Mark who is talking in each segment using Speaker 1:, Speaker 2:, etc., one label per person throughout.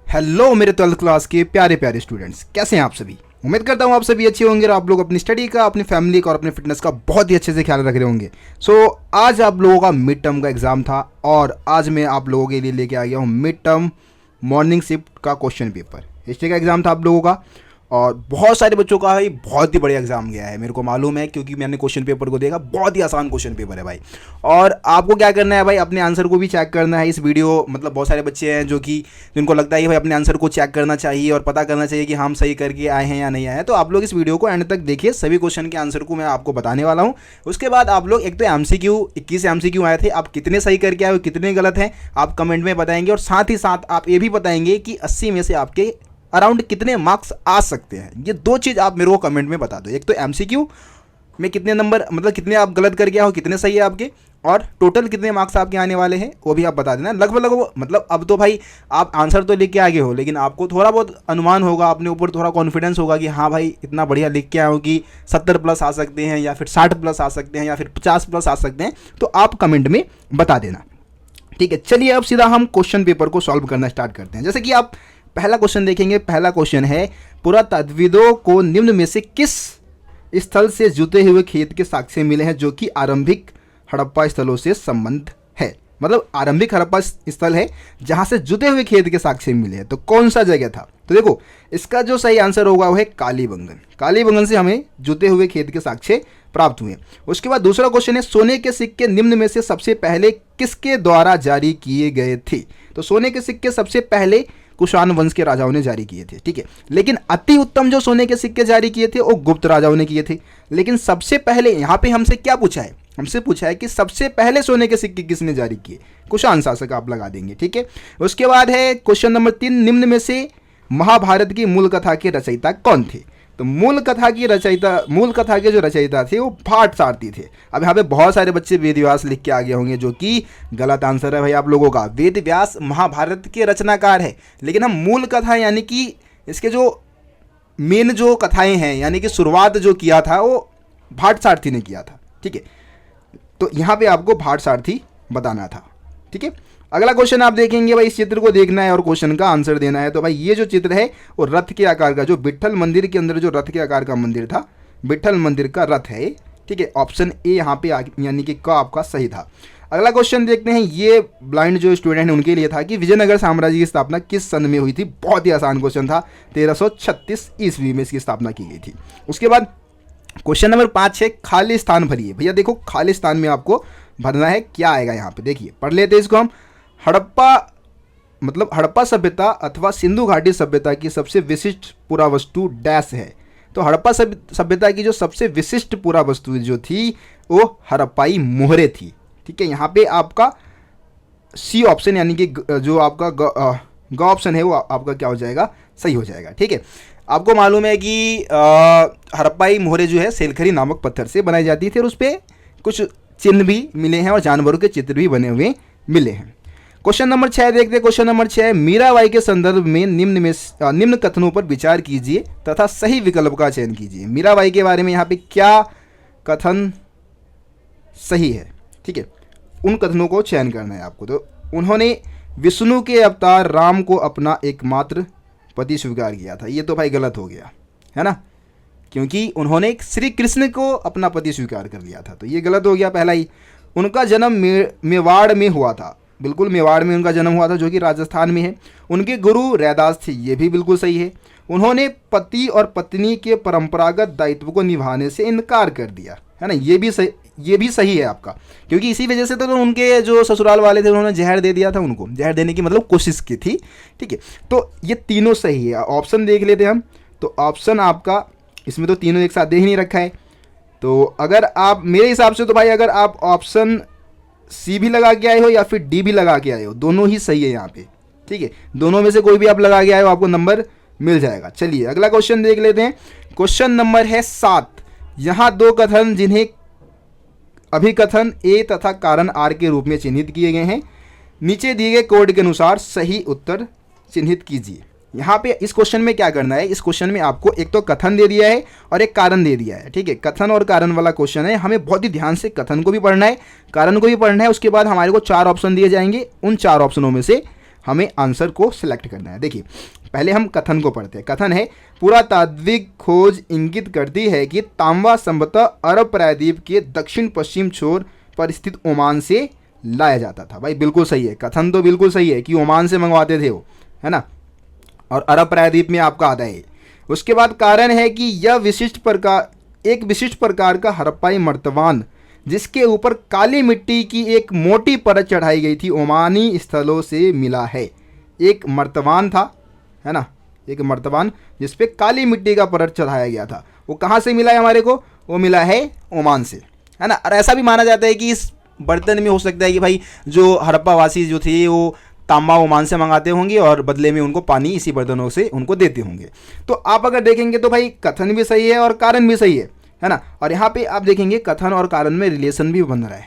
Speaker 1: Hello मेरे 12th class के प्यारे प्यारे स्टूडेंट्स, कैसे हैं आप सभी। उम्मीद करता हूँ आप सभी अच्छे होंगे और आप लोग अपनी स्टडी का, अपनी फैमिली का और अपने फिटनेस का बहुत ही अच्छे से ख्याल रख रहे होंगे। आज आप लोगों का मिड टर्म का एग्जाम था और आज मैं आप लोगों के लिए लेके आ गया हूँ मिड टर्म मॉर्निंग शिफ्ट का क्वेश्चन पेपर। हिस्ट्री का एग्जाम था आप लोगों का और बहुत सारे बच्चों का है, बहुत ही बढ़िया एग्जाम गया है, मेरे को मालूम है क्योंकि मैंने क्वेश्चन पेपर को देखा। बहुत ही आसान क्वेश्चन पेपर है भाई। और आपको क्या करना है भाई, अपने आंसर को भी चेक करना है। इस वीडियो मतलब बहुत सारे बच्चे हैं जिनको लगता है कि भाई अपने आंसर को चेक करना चाहिए और पता करना चाहिए कि हम सही करके आए हैं या नहीं आए हैं। तो आप लोग इस वीडियो को एंड तक देखिए, सभी क्वेश्चन के आंसर को मैं आपको बताने वाला हूँ। उसके बाद आप लोग एक तो MCQ 21 MCQ आए थे, आप कितने सही करके आए हो, कितने गलत हैं, आप कमेंट में बताएंगे। और साथ ही साथ आप ये भी बताएंगे कि 80 में से आपके अराउंड कितने मार्क्स आ सकते हैं। ये दो चीज़ आप मेरे को कमेंट में बता दो। एक तो MCQ में कितने नंबर, मतलब कितने आप गलत करके आओ, कितने सही है आपके, और टोटल कितने मार्क्स आपके आने वाले हैं वो भी आप बता देना। लगभग मतलब अब तो भाई आप आंसर तो लिख के आगे हो, लेकिन आपको थोड़ा बहुत अनुमान होगा, अपने ऊपर थोड़ा कॉन्फिडेंस होगा कि हाँ भाई इतना बढ़िया लिख के आए हो कि 70 प्लस आ सकते हैं या फिर 60 प्लस आ सकते हैं या फिर 50 प्लस आ सकते हैं। तो आप कमेंट में बता देना, ठीक है। चलिए अब सीधा हम क्वेश्चन पेपर को सॉल्व करना स्टार्ट करते हैं। जैसे कि आप पहला क्वेश्चन देखेंगे। पहला क्वेश्चन है, पुरातत्वविदों को निम्न में से किस स्थल से जुते हुए खेत के साक्ष्य मिले हैं जो कि आरंभिक हड़प्पा स्थलों से संबंध है। मतलब आरंभिक हड़प्पा स्थल है जहां से जुते हुए खेत के साक्ष्य मिले हैं। तो कौन सा जगह था? तो देखो इसका जो सही आंसर होगा वो है कालीबंगन। कालीबंगन से हमें जुते हुए खेत के साक्ष्य प्राप्त हुए। उसके बाद दूसरा क्वेश्चन है, सोने के सिक्के निम्न में से सबसे पहले किसके द्वारा जारी किए गए थे? तो सोने के सिक्के सबसे पहले कुषाण वंश के राजाओं ने जारी किए थे, ठीक है। लेकिन अति उत्तम जो सोने के सिक्के जारी किए थे वो गुप्त राजाओं ने किए थे। लेकिन सबसे पहले यहाँ पे हमसे क्या पूछा है? हमसे पूछा है कि सबसे पहले सोने के सिक्के किसने जारी किए? कुषाण शासक आप लगा देंगे, ठीक है। उसके बाद है क्वेश्चन नंबर 3, निम्न में से महाभारत की मूल कथा के रचयिता कौन थे? तो मूल कथा के जो रचयिता थे वो भाट सारथी थे। अब यहाँ पे बहुत सारे बच्चे वेद व्यास लिख के आगे होंगे, जो कि गलत आंसर है भाई आप लोगों का। वेद व्यास महाभारत के रचनाकार है, लेकिन हम मूल कथा यानी कि इसके जो मेन जो कथाएं हैं यानी कि शुरुआत जो किया था वो भाट सारथी ने किया था, ठीक है। तो यहाँ पे आपको भाट सारथी बताना था, ठीक है। अगला क्वेश्चन आप देखेंगे भाई, इस चित्र को देखना है और क्वेश्चन का आंसर देना है। तो भाई ये जो चित्र है वो रथ के आकार का, जो विट्ठल मंदिर के अंदर जो रथ के आकार का मंदिर था, विट्ठल मंदिर का रथ है, ठीक है। ऑप्शन ए यहाँ पे यानी कि क आपका सही था। अगला क्वेश्चन देखते हैं, ये ब्लाइंड जो स्टूडेंट है उनके लिए था कि विजयनगर साम्राज्य की स्थापना किस सन में हुई थी? बहुत ही आसान क्वेश्चन था, 1336 ईस्वी में इसकी स्थापना की गई थी। उसके बाद क्वेश्चन नंबर 5 है, खाली स्थान भरिए। भैया देखो खाली स्थान में आपको भरना है, क्या आएगा यहाँ पे देखिए, पढ़ लेते हैं इसको हम। हड़प्पा सभ्यता अथवा सिंधु घाटी सभ्यता की सबसे विशिष्ट पुरावस्तु डैश है। तो हड़प्पा सभ्यता की जो सबसे विशिष्ट पुरावस्तु जो थी वो हड़प्पाई मोहरे थी, ठीक है। यहाँ पे आपका सी ऑप्शन यानी कि जो आपका ग ऑप्शन है वो आपका क्या हो जाएगा? सही हो जाएगा, ठीक है। आपको मालूम है कि हड़प्पाई मोहरे जो है सेलखरी नामक पत्थर से बनाई जाती थी और उस पर कुछ चिन्ह भी मिले हैं और जानवरों के चित्र भी बने हुए मिले हैं। क्वेश्चन नंबर 6 देखते हैं। क्वेश्चन नंबर 6, मीराबाई के संदर्भ में निम्न कथनों पर विचार कीजिए तथा सही विकल्प का चयन कीजिए। मीराबाई के बारे में यहाँ पे क्या कथन सही है, ठीक है, उन कथनों को चयन करना है आपको। तो उन्होंने विष्णु के अवतार राम को अपना एकमात्र पति स्वीकार किया था। ये तो भाई गलत हो गया है ना, क्योंकि उन्होंने श्री कृष्ण को अपना पति स्वीकार कर लिया था, तो ये गलत हो गया पहला ही। उनका जन्म मेवाड़ में हुआ था, बिल्कुल मेवाड़ में उनका जन्म हुआ था जो कि राजस्थान में है। उनके गुरु रैदास थे, ये भी बिल्कुल सही है। उन्होंने पति और पत्नी के परंपरागत दायित्व को निभाने से इनकार कर दिया, है ना, ये भी सही है आपका, क्योंकि इसी वजह से तो उनके जो ससुराल वाले थे उन्होंने जहर दे दिया था, उनको जहर देने की मतलब कोशिश की थी, ठीक है। तो ये तीनों सही है। ऑप्शन देख लेते हैं हम। तो ऑप्शन आपका इसमें तो तीनों एक साथ दे ही नहीं रखा है। तो अगर आप मेरे हिसाब से तो भाई अगर आप ऑप्शन सी भी लगा के आए हो या फिर डी भी लगा के आए हो, दोनों ही सही है यहाँ पे, ठीक है। दोनों में से कोई भी आप लगा के आए हो आपको नंबर मिल जाएगा। चलिए अगला क्वेश्चन देख लेते हैं। क्वेश्चन नंबर है 7, यहाँ दो कथन जिन्हें अभिकथन ए तथा कारण आर के रूप में चिन्हित किए गए हैं, नीचे दिए गए कोड के अनुसार सही उत्तर चिन्हित कीजिए। यहाँ पे इस क्वेश्चन में क्या करना है, इस क्वेश्चन में आपको एक तो कथन दे दिया है और एक कारण दे दिया है, ठीक है। कथन और कारण वाला क्वेश्चन है, हमें बहुत ही ध्यान से कथन को भी पढ़ना है, कारण को भी पढ़ना है। उसके बाद हमारे को 4 ऑप्शन दिए जाएंगे, उन 4 ऑप्शनों में से हमें आंसर को सिलेक्ट करना है। देखिए पहले हम कथन को पढ़ते हैं। कथन है, पुरातात्विक खोज इंगित करती है कि तांबा संभवतः अरब प्रायद्वीप के दक्षिण पश्चिम छोर पर स्थित ओमान से लाया जाता था। भाई बिल्कुल सही है, कथन तो बिल्कुल सही है कि ओमान से मंगवाते थे वो, है ना, और अरब प्रायद्वीप में आपका आता है। उसके बाद कारण है कि यह एक विशिष्ट प्रकार का हड़प्पाई मर्तबान जिसके ऊपर काली मिट्टी की एक मोटी परत चढ़ाई गई थी ओमानी स्थलों से मिला है। एक मर्तबान था, है ना, एक मर्तबान जिस पे काली मिट्टी का परत चढ़ाया गया था, वो कहाँ से मिला है हमारे को? वो मिला है ओमान से, है ना। और ऐसा भी माना जाता है कि इस बर्तन में हो सकता है कि भाई जो हड़प्पा वासी जो थे वो तांबा ओमान से मंगाते होंगे और बदले में उनको पानी इसी बर्तनों से उनको देते होंगे। तो आप अगर देखेंगे तो भाई कथन भी सही है और कारण भी सही है ना। और यहाँ पे आप देखेंगे कथन और कारण में रिलेशन भी बन रहा है।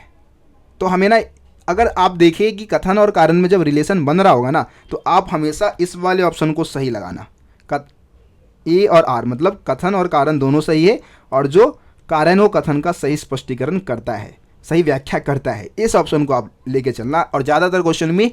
Speaker 1: तो हमें ना, अगर आप देखिए कि कथन और कारण में जब रिलेशन बन रहा होगा ना, तो आप हमेशा इस वाले ऑप्शन को सही लगाना। ए और आर मतलब कथन और कारण दोनों सही है, और जो कारण वो कथन का सही स्पष्टीकरण करता है, सही व्याख्या करता है, इस ऑप्शन को आप लेके चलना। और ज़्यादातर क्वेश्चन में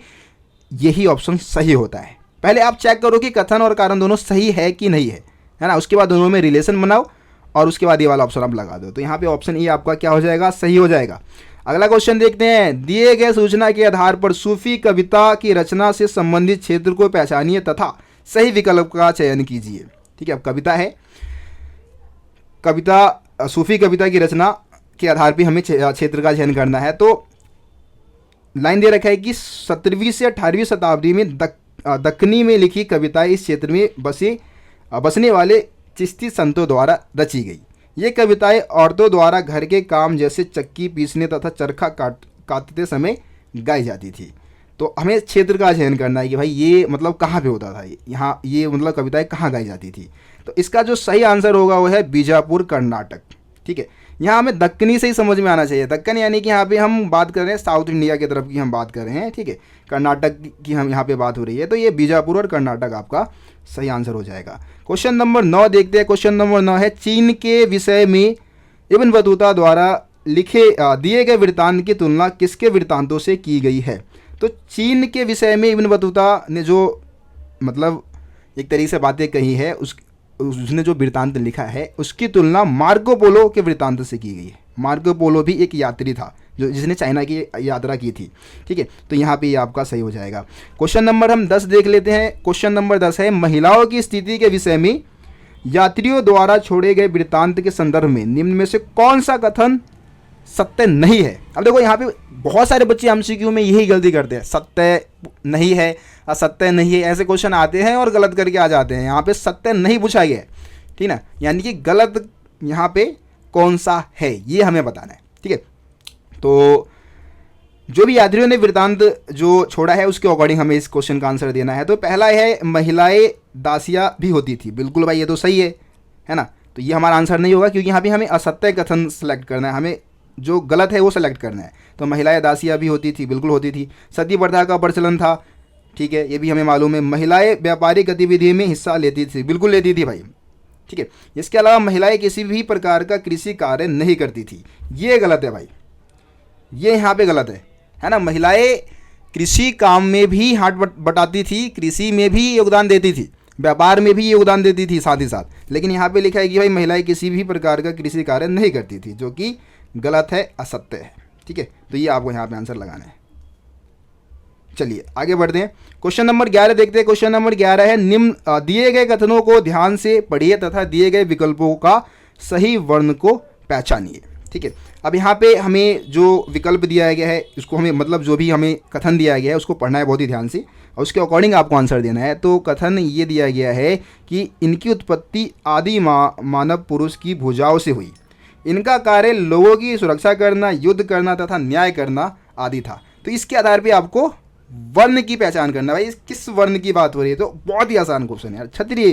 Speaker 1: यही ऑप्शन सही होता है। पहले आप चेक करो कि कथन और कारण दोनों सही है कि नहीं है ना। उसके बाद दोनों में रिलेशन बनाओ और उसके बाद ये वाला ऑप्शन आप लगा दो। तो यहाँ पे ऑप्शन ए आपका क्या हो जाएगा? सही हो जाएगा। अगला क्वेश्चन देखते हैं। दिए गए सूचना के आधार पर सूफी कविता की रचना से संबंधित क्षेत्र को पहचानिए तथा सही विकल्प का चयन कीजिए। ठीक है, अब कविता है, सूफी कविता की रचना के आधार पर हमें क्षेत्र का चयन करना है। तो लाइन दे रखा है कि 17वीं से 18वीं शताब्दी में दक्कनी में लिखी कविताएं इस क्षेत्र में बसने वाले चिश्ती संतों द्वारा रची गई। ये कविताएं औरतों द्वारा घर के काम जैसे चक्की पीसने तथा चरखा काटते समय गाई जाती थी। तो हमें क्षेत्र का चयन करना है कि भाई ये मतलब कहाँ पे होता था, यहाँ ये मतलब कविताएं कहाँ गाई जाती थी। तो इसका जो सही आंसर होगा वो है बीजापुर, कर्नाटक। ठीक है, यहाँ हमें दक्कनी से ही समझ में आना चाहिए। दक्कन यानी कि यहाँ पे हम बात कर रहे हैं साउथ इंडिया की तरफ की हम बात कर रहे हैं। ठीक है, कर्नाटक की हम यहाँ पे बात हो रही है, तो ये बीजापुर और कर्नाटक आपका सही आंसर हो जाएगा। क्वेश्चन नंबर 9 देखते हैं। क्वेश्चन नंबर 9 है, चीन के विषय में इब्न बतूता द्वारा दिए गए वृत्तांत की तुलना किसके वृत्तांतों से की गई है? तो चीन के विषय में इब्न बतूता ने जो मतलब एक तरीके से बातें कही है, उसने जो वृत्तांत लिखा है उसकी तुलना मार्को पोलो के वृत्तांत से की गई है। मार्को पोलो भी एक यात्री था जिसने चाइना की यात्रा की थी। ठीक है, तो यहाँ पे ये आपका सही हो जाएगा। क्वेश्चन नंबर हम 10 देख लेते हैं। क्वेश्चन नंबर 10 है, महिलाओं की स्थिति के विषय में यात्रियों द्वारा छोड़े गए वृत्तांत के संदर्भ में निम्न में से कौन सा कथन सत्य नहीं है? अब देखो यहाँ पे बहुत सारे बच्चे एमसीक्यू में यही गलती करते हैं, सत्य नहीं है, असत्य नहीं है, ऐसे क्वेश्चन आते हैं और गलत करके आ जाते हैं। यहाँ पे सत्य नहीं पूछा गया है, ठीक ना, यानी कि गलत यहाँ पे कौन सा है ये हमें बताना है। ठीक है, तो जो भी यात्रियों ने वृत्तांत जो छोड़ा है उसके अकॉर्डिंग हमें इस क्वेश्चन का आंसर देना है। तो पहला है, महिलाएं दासियां भी होती थी। बिल्कुल भाई, ये तो सही है ना। तो ये हमारा आंसर नहीं होगा क्योंकि यहाँ पे हमें असत्य कथन सेलेक्ट करना है, हमें जो गलत है वो सेलेक्ट करना है। तो महिलाएं दासियां भी होती थी, बिल्कुल होती थी। सती प्रथा का प्रचलन था, ठीक है, ये भी हमें मालूम है। महिलाएं व्यापारिक गतिविधि में हिस्सा लेती थी, बिल्कुल लेती थी भाई। ठीक है, इसके अलावा महिलाएं किसी भी प्रकार का कृषि कार्य नहीं करती थी, ये गलत है भाई, ये यहाँ पे गलत है ना। महिलाएं कृषि काम में भी हाथ बटाती थी, कृषि में भी योगदान देती थी, व्यापार में भी योगदान देती थी साथ ही साथ। लेकिन यहाँ पे लिखा है कि भाई महिलाएं किसी भी प्रकार का कृषि कार्य नहीं करती थी, जो कि गलत है, असत्य है। ठीक है, तो ये आपको यहाँ पे आंसर लगाना है। चलिए आगे बढ़ते हैं। क्वेश्चन नंबर 11 देखते हैं। क्वेश्चन नंबर 11 है, निम्न दिए गए कथनों को ध्यान से पढ़िए तथा दिए गए विकल्पों का सही वर्ण को पहचानिए। ठीक है, अब यहाँ पे हमें जो विकल्प दिया गया है उसको हमें मतलब जो भी हमें कथन दिया गया है उसको पढ़ना है बहुत ही ध्यान से और उसके अकॉर्डिंग आपको आंसर देना है। तो कथन ये दिया गया है कि इनकी उत्पत्ति आदि मानव पुरुष की भुजाओं से हुई। इनका कार्य लोगों की सुरक्षा करना, युद्ध करना तथा न्याय करना आदि था। तो इसके आधार पर आपको वर्ण की पहचान करना। भाई किस वर्ण की बात हो रही है? तो बहुत ही आसान क्वेश्चन है, क्षत्रिय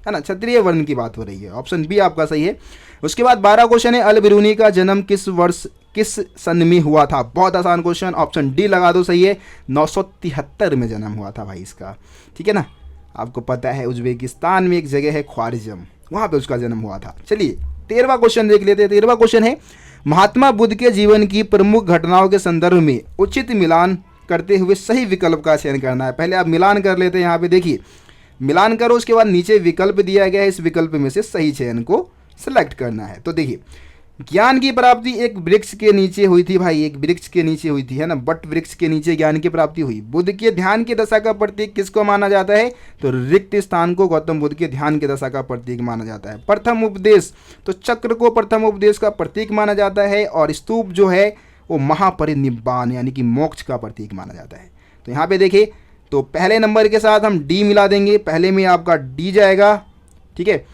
Speaker 1: है ना, क्षत्रिय वर्ण की बात हो रही है। ऑप्शन बी आपका सही है। उसके बाद 12 क्वेश्चन है, अल बिरूनी का जन्म किस वर्ष किस सन में हुआ था? बहुत आसान क्वेश्चन, ऑप्शन डी लगा दो, सही है। 973 में जन्म हुआ था भाई इसका। ठीक है ना, आपको पता है उज्बेकिस्तान में एक जगह है ख्वारिज़म, वहाँ पे उसका जन्म हुआ था। चलिए 13वां क्वेश्चन देख लेते हैं। 13वां क्वेश्चन है, महात्मा बुद्ध के जीवन की प्रमुख घटनाओं के संदर्भ में उचित मिलान करते हुए सही विकल्प का चयन करना है। पहले आप मिलान कर लेते हैं, यहाँ पे देखिए मिलान करो, उसके बाद नीचे विकल्प दिया गया है, इस विकल्प में से सही चयन को सिलेक्ट करना है। तो देखिए ज्ञान की प्राप्ति एक वृक्ष के नीचे हुई थी भाई, एक वृक्ष के नीचे हुई थी, है ना, बट वृक्ष के नीचे ज्ञान की प्राप्ति हुई। बुद्ध के ध्यान की दशा का प्रतीक किसको माना जाता है, तो रिक्त स्थान को गौतम बुद्ध के ध्यान की दशा का प्रतीक माना जाता है। प्रथम उपदेश, तो चक्र को प्रथम उपदेश का प्रतीक माना जाता है, और स्तूप जो है वो महापरिनिब्बान यानी कि मोक्ष का प्रतीक माना जाता है। तो यहाँ पे देखिए, तो पहले नंबर के साथ हम डी मिला देंगे, पहले में आपका डी जाएगा, ठीक है,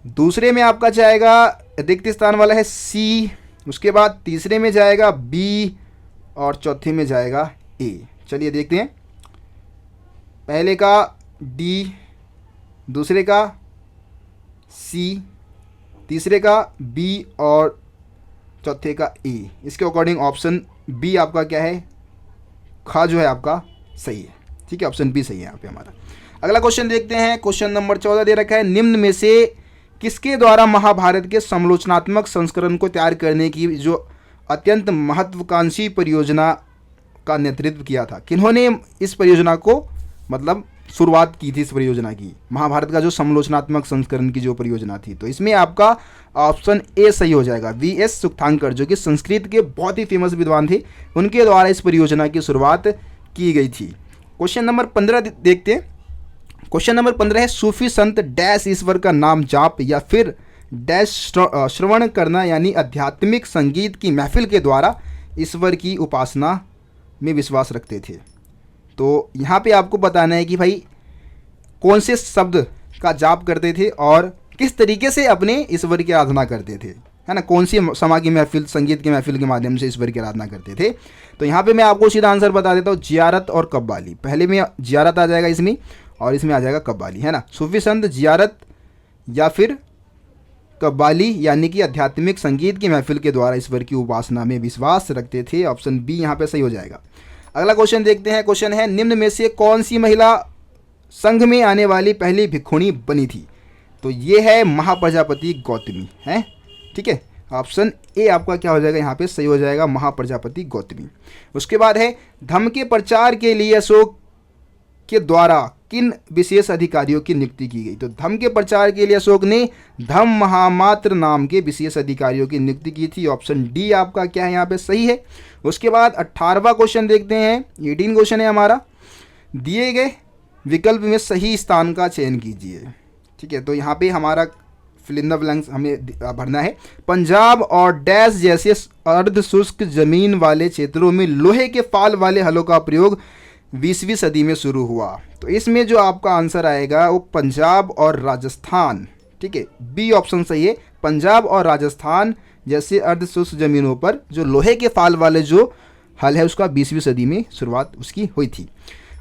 Speaker 1: दूसरे में आपका जाएगा रिक्त स्थान वाला है सी, उसके बाद तीसरे में जाएगा बी, और चौथे में जाएगा ए। चलिए देखते हैं, पहले का डी, दूसरे का सी, तीसरे का बी, और चौथे का ए। इसके अकॉर्डिंग ऑप्शन बी आपका क्या है, खा जो है आपका सही है, ठीक है, ऑप्शन बी सही है यहाँ पे हमारा। अगला क्वेश्चन देखते हैं, क्वेश्चन नंबर 14 दे रखा है, निम्न में से किसके द्वारा महाभारत के समालोचनात्मक संस्करण को तैयार करने की जो अत्यंत महत्वाकांक्षी परियोजना का नेतृत्व किया था, किन्होंने इस परियोजना को मतलब शुरुआत की थी, इस परियोजना की, महाभारत का जो समालोचनात्मक संस्करण की जो परियोजना थी। तो इसमें आपका ऑप्शन ए सही हो जाएगा, वी.एस. सुक्तांकर, जो कि संस्कृत के बहुत ही फेमस विद्वान थे, उनके द्वारा इस परियोजना की शुरुआत की गई थी। क्वेश्चन नंबर 15 देखते हैं, क्वेश्चन नंबर 15 है, सूफी संत डैश ईश्वर का नाम जाप या फिर डैश श्रवण करना यानी आध्यात्मिक संगीत की महफिल के द्वारा ईश्वर की उपासना में विश्वास रखते थे। तो यहाँ पे आपको बताना है कि भाई कौन से शब्द का जाप करते थे और किस तरीके से अपने ईश्वर की आराधना करते थे, है ना, कौन सी समा की महफिल, संगीत की महफिल के माध्यम से ईश्वर की आराधना करते थे। तो यहाँ पे मैं आपको सीधा आंसर बता देता हूँ, जियारत और कव्वाली। पहले में जियारत आ जाएगा इसमें, और इसमें आ जाएगा कव्वाली, है ना। सूफी संत जियारत या फिर कव्वाली यानी कि आध्यात्मिक संगीत की महफिल के द्वारा ईश्वर की उपासना में विश्वास रखते थे। ऑप्शन बी यहाँ पे सही हो जाएगा। अगला क्वेश्चन देखते हैं, क्वेश्चन है, निम्न में से कौन सी महिला संघ में आने वाली पहली भिक्षुणी बनी थी। तो ये है महाप्रजापति गौतमी, है, ठीक है, ऑप्शन ए आपका क्या हो जाएगा यहाँ पे सही हो जाएगा, महाप्रजापति गौतमी। उसके बाद है, धम्म के प्रचार के लिए अशोक के द्वारा किन विशेष अधिकारियों की नियुक्ति की गई। तो धम्म के प्रचार के लिए अशोक ने धम्म महामात्र नाम के विशेष अधिकारियों की नियुक्ति की थी। ऑप्शन डी आपका क्या है यहाँ पे सही है। उसके बाद 18वां क्वेश्चन देखते हैं, 18 क्वेश्चन है हमारा, दिए गए विकल्प में सही स्थान का चयन कीजिए, ठीक है। तो यहाँ पे हमारा फिल इन द ब्लैंक्स हमें भरना है। पंजाब और डैश जैसे अर्ध शुष्क जमीन वाले क्षेत्रों में लोहे के फाल वाले हलों का प्रयोग 20वीं सदी में शुरू हुआ। तो इसमें जो आपका आंसर आएगा वो पंजाब और राजस्थान, ठीक है, बी ऑप्शन सही है। पंजाब और राजस्थान जैसे अर्ध शुष्क जमीनों पर जो लोहे के फाल वाले जो हल है उसका 20वीं सदी में शुरुआत उसकी हुई थी।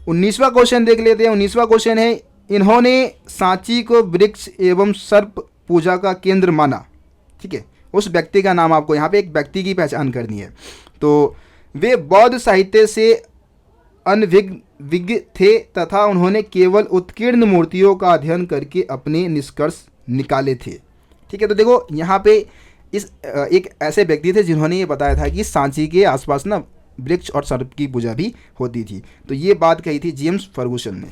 Speaker 1: 19वां क्वेश्चन देख लेते हैं। 19वां क्वेश्चन है, इन्होंने सांची को वृक्ष एवं सर्प पूजा का केंद्र माना, ठीक है। उस व्यक्ति का नाम आपको यहाँ पे एक व्यक्ति की पहचान करनी है। तो वे बौद्ध साहित्य से अनभिज्ञ थे तथा उन्होंने केवल उत्कीर्ण मूर्तियों का अध्ययन करके अपने निष्कर्ष निकाले थे, ठीक है। तो देखो यहाँ पे इस एक ऐसे व्यक्ति थे जिन्होंने ये बताया था कि सांची के आसपास ना वृक्ष और सर्प की पूजा भी होती थी। तो ये बात कही थी जेम्स फर्गुसन ने,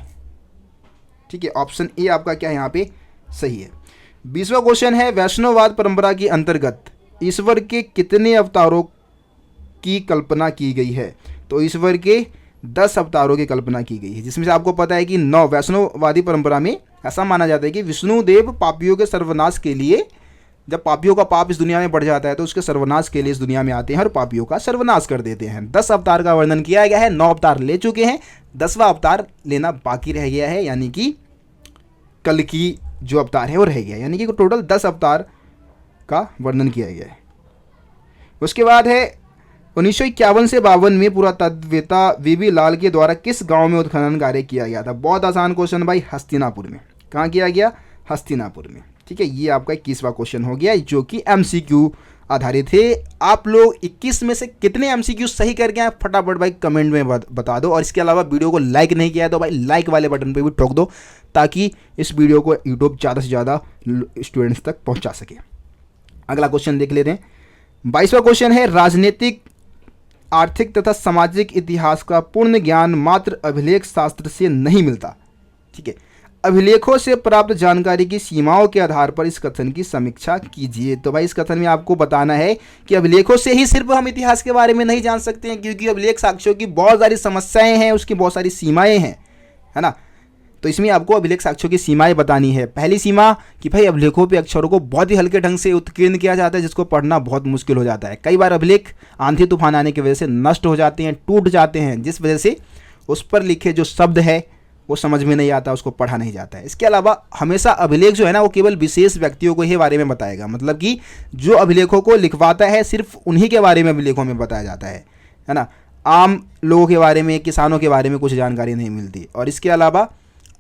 Speaker 1: ठीक है। ऑप्शन ए आपका क्या है यहाँ पे सही है। 20वां क्वेश्चन है, वैष्णववाद परंपरा के अंतर्गत ईश्वर के कितने अवतारों की कल्पना की गई है। तो ईश्वर के 10 अवतारों की कल्पना की गई है, जिसमें से आपको पता है कि 9 वैष्णववादी परंपरा में ऐसा माना जाता है कि विष्णुदेव पापियों के सर्वनाश के लिए, जब पापियों का पाप इस दुनिया में बढ़ जाता है तो उसके सर्वनाश के लिए इस दुनिया में आते हैं और पापियों का सर्वनाश कर देते हैं। 10 अवतार का वर्णन किया गया है, 9 अवतार ले चुके हैं, 10वां अवतार लेना बाकी रह गया है, यानी कि कल की जो अवतार है वो रह गया, यानी कि टोटल 10 अवतार का वर्णन किया गया है। उसके बाद है 1951 से 52 में पुरातत्ववेत्ता वीबी लाल के द्वारा किस गांव में उत्खनन कार्य किया गया था। बहुत आसान क्वेश्चन भाई, हस्तिनापुर में। कहाँ किया गया, हस्तिनापुर में, ठीक है। ये आपका 21वां क्वेश्चन हो गया जो कि एमसीक्यू आधारित थे। आप लोग 21 में से कितने एमसीक्यू सही करके आए फटाफट भाई कमेंट में बता दो। और इसके अलावा वीडियो को लाइक नहीं किया है तो भाई लाइक वाले बटन पे भी ठोक दो, ताकि इस वीडियो को यूट्यूब ज़्यादा से ज़्यादा स्टूडेंट्स तक पहुंचा सके। अगला क्वेश्चन देख लेते हैं। 22वां क्वेश्चन है, राजनीतिक आर्थिक तथा सामाजिक इतिहास का पूर्ण ज्ञान मात्र अभिलेख शास्त्र से नहीं मिलता। ठीक है, अभिलेखों से प्राप्त जानकारी की सीमाओं के आधार पर इस कथन की समीक्षा कीजिए। तो भाई इस कथन में आपको बताना है कि अभिलेखों से ही सिर्फ हम इतिहास के बारे में नहीं जान सकते हैं, क्योंकि अभिलेख साक्ष्यों की बहुत सारी समस्याएं हैं, उसकी बहुत सारी सीमाएं हैं, है ना। तो इसमें आपको अभिलेख साक्ष्यों की सीमाएं बतानी है। पहली सीमा कि भाई अभिलेखों पे अक्षरों को बहुत ही हल्के ढंग से उत्कीर्ण किया जाता है, जिसको पढ़ना बहुत मुश्किल हो जाता है। कई बार अभिलेख आंधी तूफान आने की वजह से नष्ट हो जाते हैं, टूट जाते हैं, जिस वजह से उस पर लिखे जो शब्द है वो समझ में नहीं आता, उसको पढ़ा नहीं जाता है। इसके अलावा हमेशा अभिलेख जो है ना वो केवल विशेष व्यक्तियों को ही बारे में बताएगा, मतलब कि जो अभिलेखों को लिखवाता है सिर्फ उन्हीं के बारे में अभिलेखों में बताया जाता है ना। आम लोगों के बारे में, किसानों के बारे में कुछ जानकारी नहीं मिलती। और इसके अलावा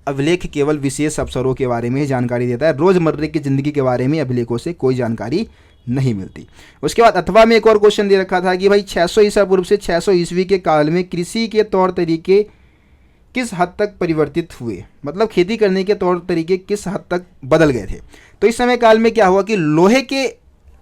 Speaker 1: अभिलेख केवल विशेष अवसरों के बारे में ही जानकारी देता है, रोज़मर्रा की ज़िंदगी के बारे में अभिलेखों से कोई जानकारी नहीं मिलती। उसके बाद अथवा में एक और क्वेश्चन दे रखा था कि भाई 600 ईसा पूर्व से 600 ईस्वी के काल में कृषि के तौर तरीके किस हद तक परिवर्तित हुए, मतलब खेती करने के तौर तरीके किस हद तक बदल गए थे। तो इस समय काल में क्या हुआ कि लोहे के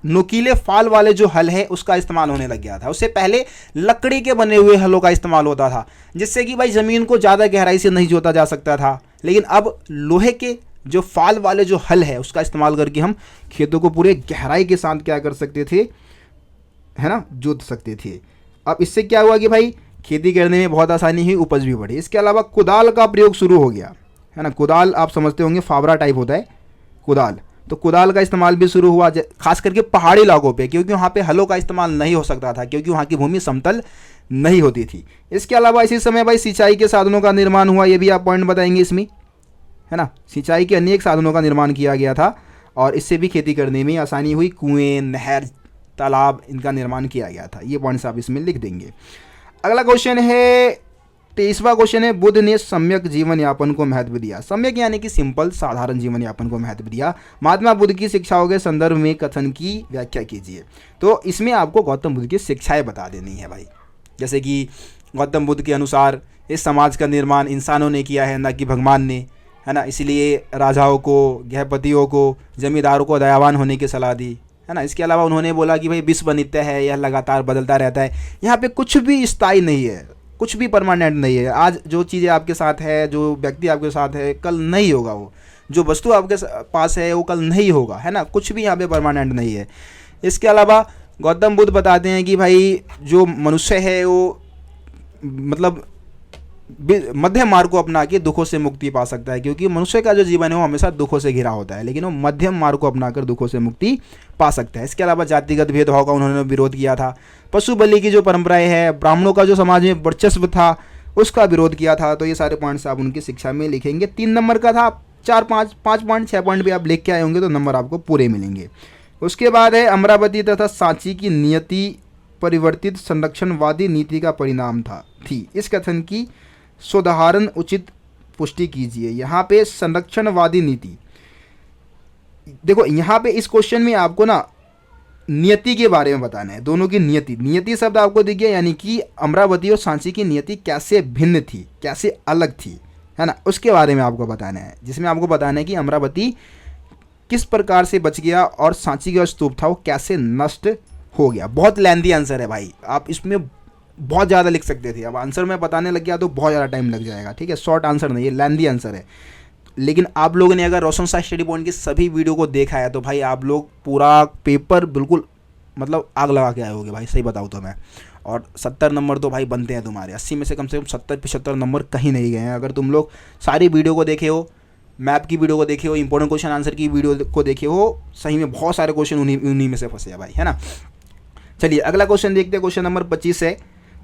Speaker 1: नुकीले फाल वाले जो हल है उसका इस्तेमाल होने लग गया था। उससे पहले लकड़ी के बने हुए हलों का इस्तेमाल होता था, जिससे कि भाई ज़मीन को ज़्यादा गहराई से नहीं जोता जा सकता था। लेकिन अब लोहे के जो फाल वाले जो हल है उसका इस्तेमाल करके हम खेतों को पूरे गहराई के साथ क्या कर सकते थे, है ना, जोत सकते थे। अब इससे क्या हुआ कि भाई खेती करने में बहुत आसानी हुई, उपज भी बढ़ी। इसके अलावा कुदाल का प्रयोग शुरू हो गया, है ना। कुदाल आप समझते होंगे, फावड़ा टाइप होता है कुदाल, तो कुदाल का इस्तेमाल भी शुरू हुआ, खास करके पहाड़ी इलाकों पे, क्योंकि वहाँ पे हलों का इस्तेमाल नहीं हो सकता था, क्योंकि वहाँ की भूमि समतल नहीं होती थी। इसके अलावा इसी समय भाई सिंचाई के साधनों का निर्माण हुआ, ये भी आप पॉइंट बताएंगे इसमें, है ना। सिंचाई के अनेक साधनों का निर्माण किया गया था और इससे भी खेती करने में आसानी हुई। कुएँ, नहर, तालाब, इनका निर्माण किया गया था। ये पॉइंट्स आप इसमें लिख देंगे। अगला क्वेश्चन है 23वां क्वेश्चन है, बुद्ध ने सम्यक जीवन यापन को महत्व दिया। सम्यक यानी कि सिंपल, साधारण जीवन यापन को महत्व दिया। महात्मा बुद्ध की शिक्षाओं के संदर्भ में कथन की व्याख्या कीजिए। तो इसमें आपको गौतम बुद्ध की शिक्षाएं बता देनी है भाई। जैसे कि गौतम बुद्ध के अनुसार इस समाज का निर्माण इंसानों ने किया है, ना कि भगवान ने, है ना। इसलिए राजाओं को, गृहपतियों को, जमींदारों को दयावान होने की सलाह दी, है ना। इसके अलावा उन्होंने बोला कि भाई विश्व नित्य है, यह लगातार बदलता रहता है, यहाँ पे कुछ भी स्थायी नहीं है, कुछ भी परमानेंट नहीं है। आज जो चीज़ें आपके साथ है, जो व्यक्ति आपके साथ है, कल नहीं होगा वो। जो वस्तु आपके पास है वो कल नहीं होगा, है ना। कुछ भी यहाँ पे परमानेंट नहीं है। इसके अलावा गौतम बुद्ध बताते हैं कि भाई जो मनुष्य है वो मतलब मध्यम मार्ग को अपना के दुखों से मुक्ति पा सकता है, क्योंकि मनुष्य का जो जीवन है वो हमेशा दुखों से घिरा होता है, लेकिन वो मध्यम मार्ग को अपनाकर दुखों से मुक्ति पा सकता है। इसके अलावा जातिगत भेदभाव का उन्होंने विरोध किया था। पशु बलि की जो परंपराएं है, ब्राह्मणों का जो समाज में वर्चस्व था उसका विरोध किया था। तो ये सारे पॉइंट्स आप उनकी शिक्षा में लिखेंगे। 3 नंबर का था, 4, 5 पॉइंट, 6 पॉइंट भी आप लिख के आए होंगे तो नंबर आपको पूरे मिलेंगे। उसके बाद है अमरावती तथा सांची की नियति परिवर्तित संरक्षणवादी नीति का परिणाम थी। इस कथन की सोदाहरण उचित पुष्टि कीजिए। यहाँ पे संरक्षणवादी नीति, देखो यहाँ पे इस क्वेश्चन में आपको ना नियति के बारे में बताना है, दोनों की नियति शब्द आपको दिख गया, यानी कि अमरावती और सांची की नियति कैसे भिन्न थी, कैसे अलग थी, है ना, उसके बारे में आपको बताना है। जिसमें आपको बताना है कि अमरावती किस प्रकार से बच गया और सांची का स्तूप था वो कैसे नष्ट हो गया। बहुत लेंथी आंसर है भाई, आप इसमें बहुत ज़्यादा लिख सकते थे। अब आंसर मैं बताने लग गया तो बहुत ज़्यादा टाइम लग जाएगा, ठीक है। शॉर्ट आंसर नहीं है, लेंथी आंसर है। लेकिन आप लोगों ने अगर रोशन शाह स्टडी पॉइंट की सभी वीडियो को देखा है तो भाई आप लोग पूरा पेपर बिल्कुल मतलब आग लगा के आए होगे भाई, सही बताऊँ तो मैं। और 70 नंबर तो भाई बनते हैं तुम्हारे, 80 में से कम 70-75 नंबर कहीं नहीं गए हैं अगर तुम लोग सारी वीडियो को देखे हो, मैप की वीडियो को देखे हो, इंपॉर्टेंट क्वेश्चन आंसर की वीडियो को देखे हो। सही में बहुत सारे क्वेश्चन उन्हीं में से फंसे हैं भाई, है ना। चलिए अगला क्वेश्चन देखते हैं। क्वेश्चन नंबर 25 है,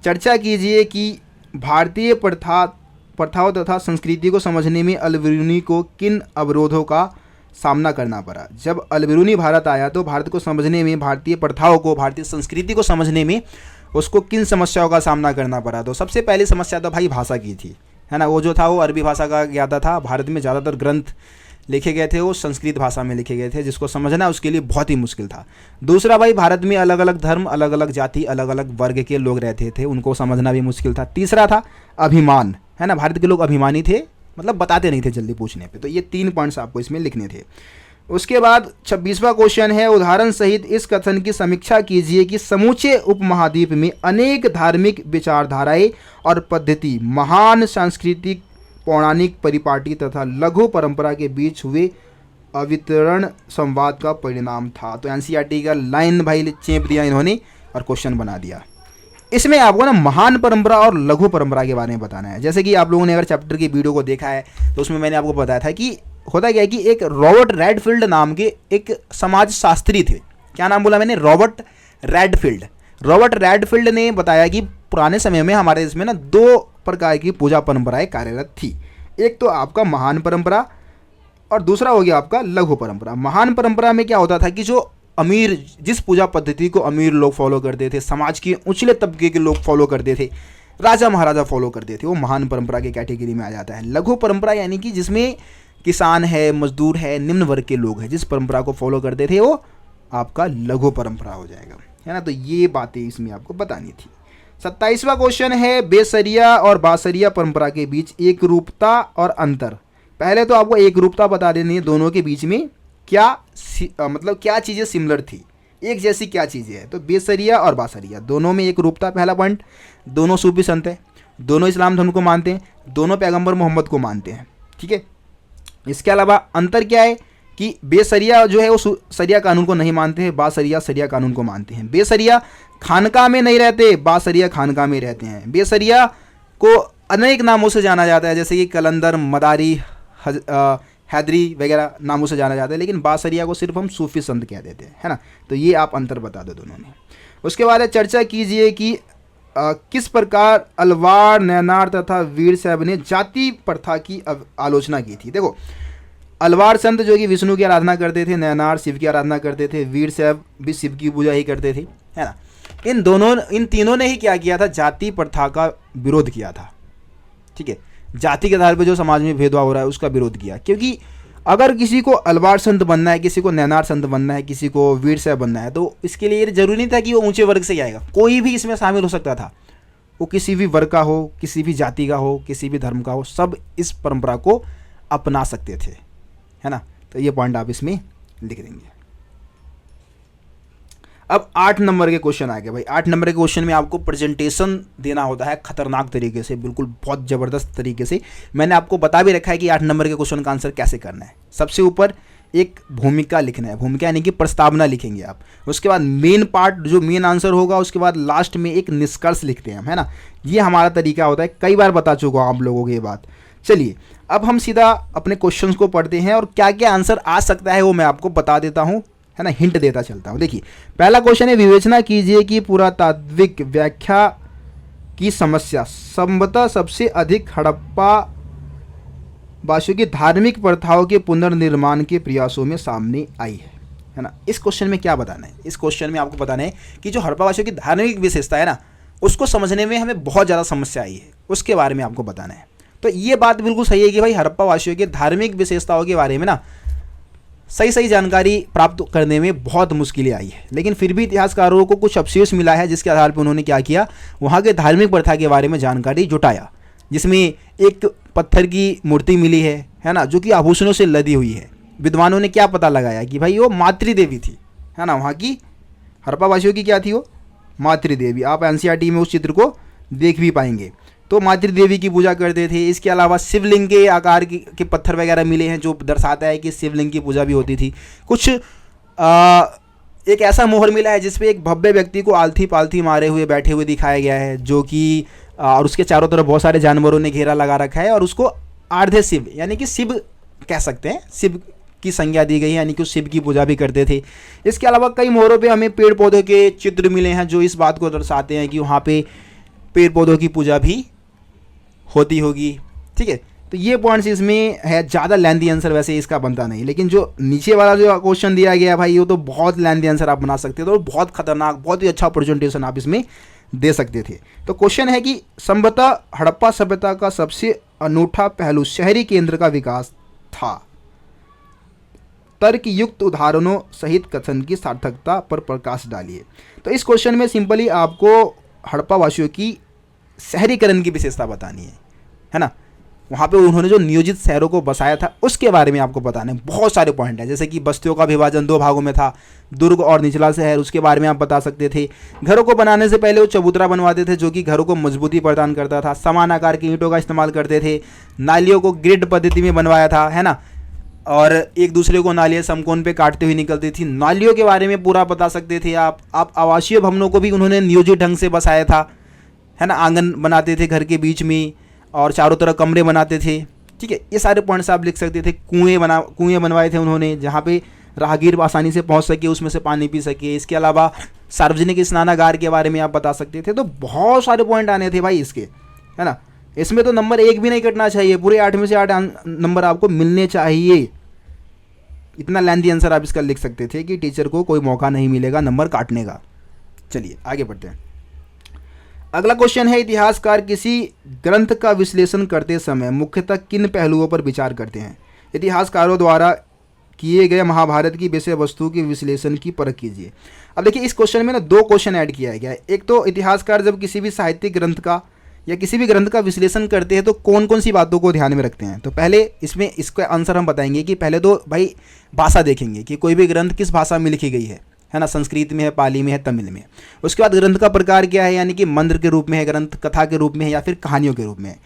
Speaker 1: चर्चा कीजिए कि भारतीय प्रथाओं तथा संस्कृति को समझने में अल-बिरूनी को किन अवरोधों का सामना करना पड़ा। जब अल-बिरूनी भारत आया तो भारत को समझने में, भारतीय प्रथाओं को, भारतीय संस्कृति को समझने में उसको किन समस्याओं का सामना करना पड़ा। तो सबसे पहली समस्या तो भाई भाषा की थी, है ना। वो जो था वो अरबी भाषा का ज्यादा था। भारत में ज़्यादातर ग्रंथ लिखे गए थे वो संस्कृत भाषा में लिखे गए थे, जिसको समझना उसके लिए बहुत ही मुश्किल था। दूसरा भाई भारत में अलग अलग धर्म, अलग अलग जाति, अलग अलग वर्ग के लोग रहते थे, उनको समझना भी मुश्किल था। तीसरा था अभिमान, है ना। भारत के लोग अभिमानी थे, मतलब बताते नहीं थे जल्दी पूछने पे। तो ये 3 पॉइंट्स आपको इसमें लिखने थे। उसके बाद 26वां क्वेश्चन है, उदाहरण सहित इस कथन की समीक्षा कीजिए कि समूचे उपमहाद्वीप में अनेक धार्मिक विचारधाराएं और पद्धति महान सांस्कृतिक पौराणिक परिपाटी तथा लघु परंपरा के बीच हुए अवितरण संवाद का परिणाम था। तो एनसीईआरटी का लाइन भाई चेप दिया इन्होंने और क्वेश्चन बना दिया। इसमें आपको ना महान परंपरा और लघु परंपरा के बारे में बताना है। जैसे कि आप लोगों ने अगर चैप्टर की वीडियो को देखा है तो उसमें मैंने आपको बताया था कि होता क्या है कि एक रॉबर्ट रेडफील्ड नाम के एक समाजशास्त्री थे। क्या नाम बोला मैंने? Robert Redfield. रॉबर्ट रेडफील्ड ने बताया कि पुराने समय में हमारे देश में ना 2 प्रकार की पूजा परंपराएं कार्यरत थी। एक तो आपका महान परंपरा और दूसरा हो गया आपका लघु परंपरा। महान परंपरा में क्या होता था कि जो अमीर, जिस पूजा पद्धति को अमीर लोग फॉलो करते थे, समाज के उछले तबके के लोग फॉलो करते थे, राजा महाराजा फॉलो करते थे, वो महान परंपरा की कैटेगरी में आ जाता है। लघु परंपरा यानी कि जिसमें किसान है, मजदूर है, निम्न वर्ग के लोग हैं, जिस परंपरा को फॉलो करते थे वो आपका लघु परंपरा हो जाएगा, है ना। तो ये बातें इसमें आपको बतानी थी। 27वां क्वेश्चन है, बेसरिया और बासरिया परंपरा के बीच एक रूपता और अंतर। पहले तो आपको एक रूपता बता देनी है, दोनों के बीच में क्या मतलब क्या चीज़ें सिमिलर थी, एक जैसी क्या चीज़ें हैं। तो बेसरिया और बासरिया दोनों में एक रूपता, पहला पॉइंट, दोनों सूफी संत हैं, दोनों इस्लाम धर्म को मानते हैं, दोनों पैगंबर मोहम्मद को मानते हैं, ठीक है। इसके अलावा अंतर क्या है कि बेसरिया जो है वो सरिया कानून को नहीं मानते हैं, बासरिया सरिया कानून को मानते हैं। बेसरिया खानका में नहीं रहते, बासरिया खानका में रहते हैं। बेसरिया को अनेक नामों से जाना जाता है, जैसे कि कलंदर, मदारी, हैदरी वगैरह नामों से जाना जाता है, लेकिन बासरिया को सिर्फ हम सूफी संत कह देते हैं, है ना। तो ये आप अंतर बता दो दोनों में। उसके बाद चर्चा कीजिए कि किस प्रकार अलवार, नैनार तथा वीर साहब ने जाति प्रथा की आलोचना की थी। देखो, अलवार संत जो कि विष्णु की आराधना करते थे, नैनार शिव की आराधना करते थे, वीर साहब भी शिव की पूजा ही करते थे, है ना। इन तीनों ने ही क्या किया था? जाति प्रथा का विरोध किया था, ठीक है। जाति के आधार पर जो समाज में भेदभाव हो रहा है उसका विरोध किया। क्योंकि अगर किसी को अलवार संत बनना है, किसी को नैनार संत बनना है, किसी को वीर साहब बनना है, तो इसके लिए जरूरी नहीं था कि वो ऊंचे वर्ग से आएगा, कोई भी इसमें शामिल हो सकता था। वो किसी भी वर्ग का हो, किसी भी जाति का हो, किसी भी धर्म का हो, सब इस परंपरा को अपना सकते थे, है ना। तो ये पॉइंट आप इसमें लिख देंगे। अब 8 नंबर के क्वेश्चन आ गए भाई। 8 नंबर के क्वेश्चन में आपको प्रेजेंटेशन देना होता है खतरनाक तरीके से, बिल्कुल बहुत ज़बरदस्त तरीके से। मैंने आपको बता भी रखा है कि 8 नंबर के क्वेश्चन का आंसर कैसे करना है। सबसे ऊपर एक भूमिका लिखना है, भूमिका यानी कि प्रस्तावना लिखेंगे आप। उसके बाद मेन पार्ट जो मेन आंसर होगा, उसके बाद लास्ट में एक निष्कर्ष लिखते हैं हम, है ना। ये हमारा तरीका होता है, कई बार बता चुका हूँ आप लोगों को ये बात। चलिए अब हम सीधा अपने क्वेश्चंस को पढ़ते हैं और क्या क्या आंसर आ सकता है वो मैं आपको बता देता हूँ, है ना, हिंट देता चलता हूँ। देखिए पहला क्वेश्चन है, विवेचना कीजिए कि पुरातात्विक व्याख्या की समस्या संभवतः सबसे अधिक हड़प्पा वासियों की धार्मिक प्रथाओं के पुनर्निर्माण के प्रयासों में सामने आई है ना। इस क्वेश्चन में क्या बताना है? इस क्वेश्चन में आपको बताना है कि जो हड़प्पा वासियों की धार्मिक विशेषता है ना, उसको समझने में हमें बहुत ज़्यादा समस्या आई है, उसके बारे में आपको बताना है। तो ये बात बिल्कुल सही है कि भाई हड़प्पा वासियों की धार्मिक विशेषताओं के बारे में ना सही जानकारी प्राप्त करने में बहुत मुश्किलें आई है, लेकिन फिर भी इतिहासकारों को कुछ अवशेष मिला है जिसके आधार पर उन्होंने क्या किया, वहाँ के धार्मिक प्रथा के बारे में जानकारी जुटाया, जिसमें एक पत्थर की मूर्ति मिली है ना, जो कि आभूषणों से लदी हुई है। विद्वानों ने क्या पता लगाया कि भाई वो मातृदेवी थी, है ना, वहाँ की हड़प्पा वासियों की क्या थी, वो मातृदेवी। आप एनसीईआरटी में उस चित्र को देख भी पाएंगे। तो मातृदेवी की पूजा करते थे। इसके अलावा शिवलिंग के आकार के पत्थर वगैरह मिले हैं जो दर्शाता है कि शिवलिंग की पूजा भी होती थी। कुछ एक ऐसा मोहर मिला है जिसपे एक भव्य व्यक्ति को आलथी पालथी मारे हुए बैठे हुए दिखाया गया है, जो कि और उसके चारों तरफ बहुत सारे जानवरों ने घेरा लगा रखा है, और उसको आर्धे शिव यानी कि शिव कह सकते हैं, शिव की संज्ञा दी गई है, यानी कि शिव की पूजा भी करते थे। इसके अलावा कई मोहरों पे हमें पेड़ पौधों के चित्र मिले हैं जो इस बात को दर्शाते हैं कि वहाँ पे पेड़ पौधों की पूजा भी होती होगी, ठीक है। तो ये पॉइंट्स इसमें है। ज़्यादा लेंथी आंसर वैसे इसका बनता नहीं, लेकिन जो नीचे वाला जो क्वेश्चन दिया गया भाई, वो तो बहुत लेंथी आंसर आप बना सकते थे और बहुत खतरनाक, बहुत ही अच्छा प्रेजेंटेशन आप इसमें दे सकते थे। तो क्वेश्चन है कि संभवतः हड़प्पा सभ्यता का सबसे अनूठा पहलू शहरी केंद्र का विकास था। तर्क युक्त उदाहरणों सहित कथन की सार्थकता पर प्रकाश डालिए। तो इस क्वेश्चन में सिंपली आपको हड़प्पा वासियों की शहरीकरण की विशेषता बतानी है ना। वहाँ पे उन्होंने जो नियोजित शहरों को बसाया था उसके बारे में आपको बताना है। बहुत सारे पॉइंट हैं, जैसे कि बस्तियों का विभाजन 2 भागों में था, दुर्ग और निचला शहर, उसके बारे में आप बता सकते थे। घरों को बनाने से पहले वो चबूतरा बनवाते थे जो कि घरों को मजबूती प्रदान करता था। समान आकार की ईंटों का इस्तेमाल करते थे। नालियों को ग्रिड पद्धति में बनवाया था, है ना, और एक दूसरे को नालियाँ समकोण पे काटते हुए निकलती थी। नालियों के बारे में पूरा बता सकते थे आप। आवासीय भवनों को भी उन्होंने नियोजित ढंग से बसाया था, है ना, आंगन बनाते थे घर के बीच में और चारों तरफ कमरे बनाते थे। ठीक है, ये सारे पॉइंट्स आप लिख सकते थे। कुएं बनवाए थे उन्होंने जहाँ पे राहगीर आसानी से पहुँच सके, उसमें से पानी पी सके। इसके अलावा सार्वजनिक स्नानागार के बारे में आप बता सकते थे। तो बहुत सारे पॉइंट आने थे भाई इसके, है ना। इसमें तो नंबर 1 भी नहीं कटना चाहिए, पूरे 8 में से 8 नंबर आपको मिलने चाहिए। इतना लेंथी आंसर आप इसका लिख सकते थे कि टीचर को कोई मौका नहीं मिलेगा नंबर काटने का। चलिए आगे बढ़ते हैं। अगला क्वेश्चन है, इतिहासकार किसी ग्रंथ का विश्लेषण करते समय मुख्यतः किन पहलुओं पर विचार करते हैं? इतिहासकारों द्वारा किए गए महाभारत की विषय वस्तु के विश्लेषण की परख कीजिए। अब देखिए इस क्वेश्चन में ना 2 क्वेश्चन ऐड किया गया है। एक तो इतिहासकार जब किसी भी साहित्यिक ग्रंथ का या किसी भी ग्रंथ का विश्लेषण करते हैं तो कौन कौन सी बातों को ध्यान में रखते हैं। तो पहले इसमें इसका आंसर हम बताएंगे कि पहले तो भाई भाषा देखेंगे कि कोई भी ग्रंथ किस भाषा में लिखी गई है ना, संस्कृत में है, पाली में है, तमिल में है। उसके बाद ग्रंथ का प्रकार क्या है, यानी कि मंत्र के रूप में है ग्रंथ, कथा के रूप में है या फिर कहानियों के रूप में है।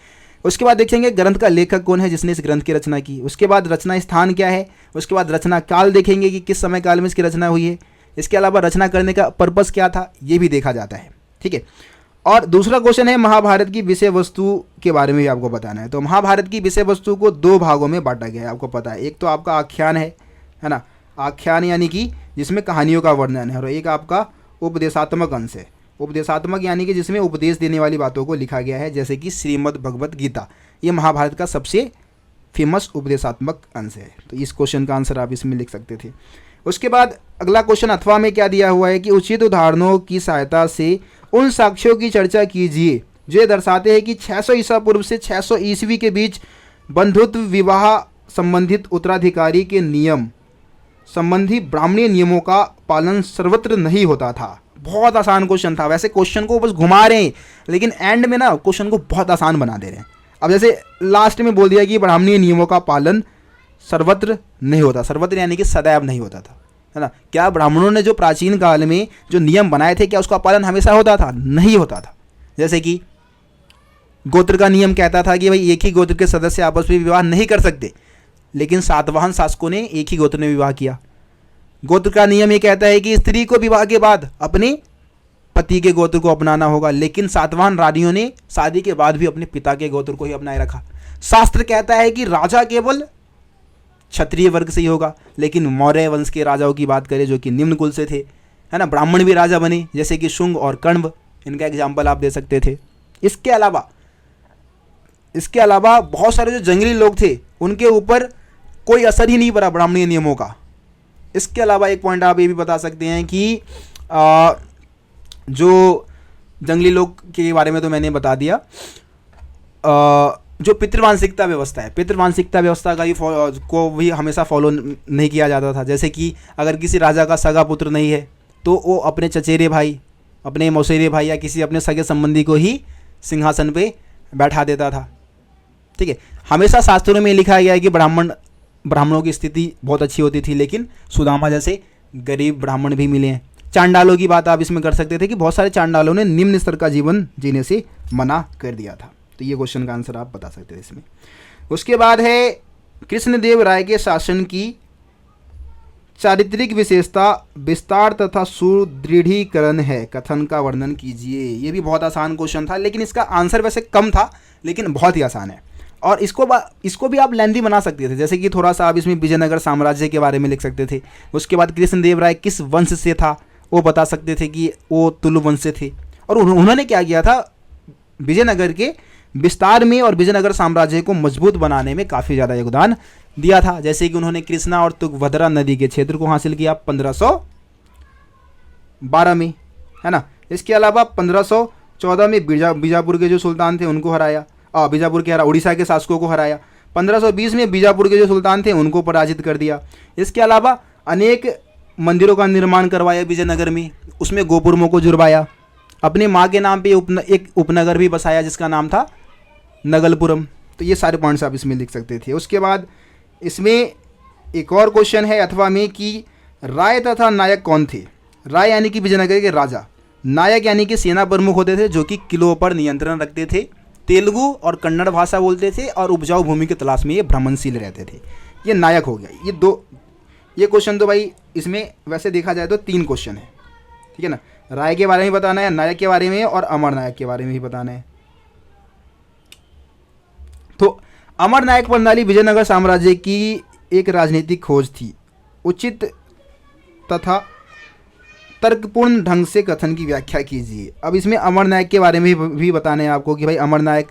Speaker 1: उसके बाद देखेंगे ग्रंथ का लेखक कौन है जिसने इस ग्रंथ की रचना की। उसके बाद रचना स्थान क्या है। उसके बाद रचना काल देखेंगे कि किस समय काल में इसकी रचना हुई है। इसके अलावा रचना करने का पर्पस क्या था, ये भी देखा जाता है। ठीक है, और दूसरा क्वेश्चन है महाभारत की विषय वस्तु के बारे में भी आपको बताना है। तो महाभारत की विषय वस्तु को 2 भागों में बांटा गया है, आपको पता है। एक तो आपका आख्यान है ना, आख्यान यानी कि जिसमें कहानियों का वर्णन है, और एक आपका उपदेशात्मक अंश है। उपदेशात्मक यानी कि जिसमें उपदेश देने वाली बातों को लिखा गया है, जैसे कि श्रीमद् भगवत गीता। ये महाभारत का सबसे फेमस उपदेशात्मक अंश है। तो इस क्वेश्चन का आंसर आप इसमें लिख सकते थे। उसके बाद अगला क्वेश्चन अथवा में क्या दिया हुआ है कि उचित उदाहरणों की सहायता से उन साक्ष्यों की चर्चा कीजिए जो दर्शाते हैं कि 600 ईसा पूर्व से 600 ईस्वी के बीच बंधुत्व विवाह संबंधित उत्तराधिकारी के नियम संबंधी ब्राह्मणीय नियमों का पालन सर्वत्र नहीं होता था। बहुत आसान क्वेश्चन था। वैसे क्वेश्चन को बस घुमा रहे हैं लेकिन एंड में ना क्वेश्चन को बहुत आसान बना दे रहे हैं। अब जैसे लास्ट में बोल दिया कि ब्राह्मणीय नियमों का पालन सर्वत्र नहीं होता। सर्वत्र यानी कि सदैव नहीं होता था, है ना। क्या ब्राह्मणों ने जो प्राचीन काल में जो नियम बनाए थे क्या उसका पालन हमेशा होता था? नहीं होता था। जैसे कि गोत्र का नियम कहता था कि भाई एक ही गोत्र के सदस्य आपस में विवाह नहीं कर सकते, लेकिन सातवाहन शासकों ने एक ही गोत्र में विवाह किया। गोत्र का नियम ये कहता है कि स्त्री को विवाह के बाद अपने पति के गोत्र को अपनाना होगा, लेकिन सातवाहन रानियों ने शादी के बाद भी अपने पिता के गोत्र को ही अपनाए रखा। शास्त्र कहता है कि राजा केवल क्षत्रिय वर्ग से ही होगा, लेकिन मौर्य वंश के राजाओं की बात करें जो कि निम्न कुल से थे, है ना, ब्राह्मण भी राजा बने, जैसे कि शुंग और कण्व, इनका एग्जाम्पल आप दे सकते थे। इसके अलावा बहुत सारे जो जंगली लोग थे उनके ऊपर कोई असर ही नहीं पड़ा ब्राह्मणीय नियमों का। इसके अलावा एक पॉइंट आप ये भी बता सकते हैं कि जो जंगली लोग के बारे में तो मैंने बता दिया। जो पितृवांशिकता व्यवस्था है, पितृवांशिकता व्यवस्था का को भी हमेशा फॉलो नहीं किया जाता था। जैसे कि अगर किसी राजा का सगा पुत्र नहीं है तो वो अपने चचेरे भाई, अपने मौसेरे भाई या किसी अपने सगे संबंधी को ही सिंहासन पे बैठा देता था। ठीक है, हमेशा शास्त्रों में लिखा गया है कि ब्राह्मणों की स्थिति बहुत अच्छी होती थी, लेकिन सुदामा जैसे गरीब ब्राह्मण भी मिले हैं। चांडालों की बात आप इसमें कर सकते थे कि बहुत सारे चांडालों ने निम्न स्तर का जीवन जीने से मना कर दिया था। तो ये क्वेश्चन का आंसर आप बता सकते थे इसमें। उसके बाद है कृष्णदेव राय के शासन की चारित्रिक विशेषता विस्तार तथा सुदृढ़ीकरण है, कथन का वर्णन कीजिए। ये भी बहुत आसान क्वेश्चन था, लेकिन इसका आंसर वैसे कम था लेकिन बहुत ही आसान है। और इसको भी आप लेंथी बना सकते थे, जैसे कि थोड़ा सा आप इसमें विजयनगर साम्राज्य के बारे में लिख सकते थे। उसके बाद कृष्णदेव राय किस वंश से था वो बता सकते थे कि वो तुलु वंश से थे। और उन्होंने क्या किया था, विजयनगर के विस्तार में और विजयनगर साम्राज्य को मजबूत बनाने में काफ़ी ज़्यादा योगदान दिया था। जैसे कि उन्होंने कृष्णा और तुंगभद्रा नदी के क्षेत्र को हासिल किया 1512 में, है ना। इसके अलावा 1514 में बीजापुर के जो सुल्तान थे उनको हराया, उड़ीसा के शासकों को हराया। 1520 में बीजापुर के जो सुल्तान थे उनको पराजित कर दिया। इसके अलावा अनेक मंदिरों का निर्माण करवाया विजयनगर में, उसमें गोपुरमों को जुड़वाया। अपने माँ के नाम पे एक उपनगर भी बसाया जिसका नाम था नगलपुरम। तो ये सारे पॉइंट्स आप इसमें लिख सकते थे। उसके बाद इसमें एक और क्वेश्चन है अथवा में कि राय तथा नायक कौन थे। राय यानी कि विजयनगर के राजा, नायक यानी कि सेना प्रमुख होते थे जो कि किलों पर नियंत्रण रखते थे, तेलुगु और कन्नड़ भाषा बोलते थे और उपजाऊ भूमि की तलाश में ये भ्रमणशील रहते थे। ये नायक हो गया। ये क्वेश्चन तो भाई इसमें वैसे देखा जाए तो 3 क्वेश्चन है, ठीक है ना। राय के बारे में बताना है, नायक के बारे में और अमर नायक के बारे में ही बताना है। तो अमर नायक प्रणाली विजयनगर साम्राज्य की एक राजनीतिक खोज थी। उचित तथा तर्कपूर्ण ढंग से कथन की व्याख्या कीजिए। अब इसमें अमर नायक के बारे में भी बताना है आपको कि भाई अमर नायक